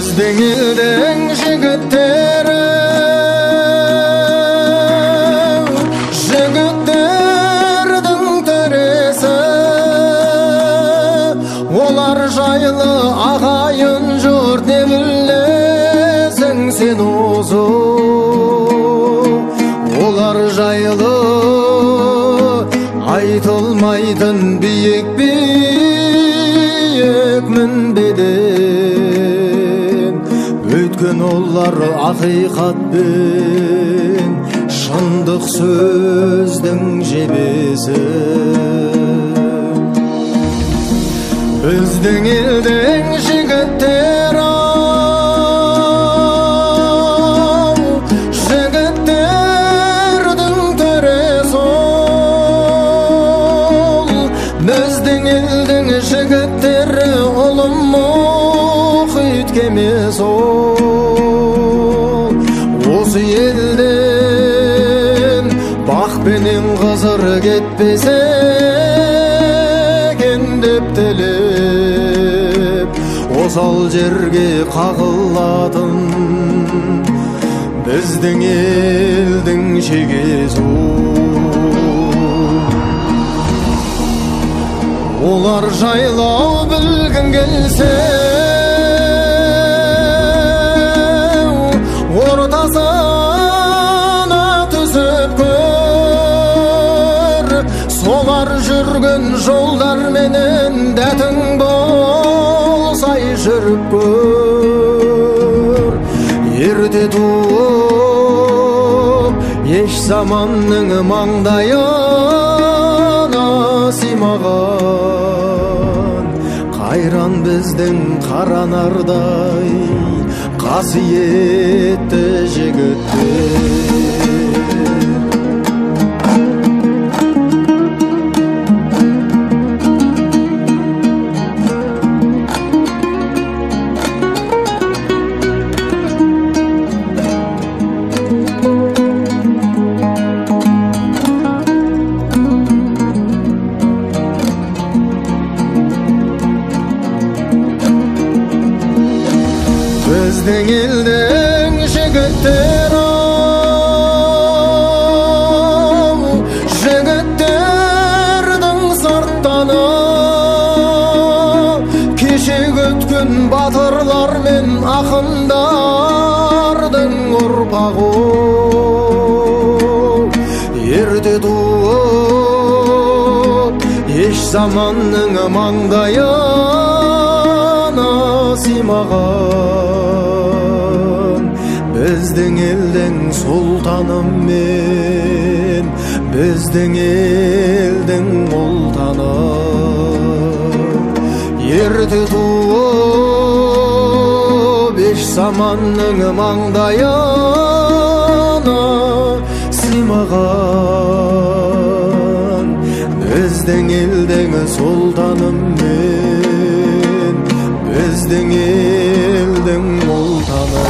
Біздің елдің жігіттері, жігіттердің төресі, олар жайлы ағайын жұрт не білесің сен осы. Олар жайлы айтылмайтын биік мінбеден, өткен олар ақиқатпен шындық сөздің жебесі. Біздің елдің жігіттері, жігіттердің төресі, біздің елдің жігіттері ұлы мұхит кемесі. Осы елден бақпенен қызыр кетпесе екен деп тілеп, осал жерге қағылатын біздің елдің шегесі. Олар жайлау білгің келсе, ортасына түсіп көр, солар жүрген жолдар менен дәтің болсай жүріп көр. Ерте туып, еш заманның маңдайына симаған, қайран біздің қаранардай қасиетті жігіттер. Біздің елдің жігіттері, жігіттердің сырттаны, кешегі өткен батырлар мен ақындардың ұрпағы. Ерте туып, еш заманның маңдайына симаған, біздің елдің сұлтаны мен біздің елдің ұлтаны. Ерте туып, еш заманның маңдайына симаған, біздің елдің сұлтаны мен біздің елдің ұлтаны.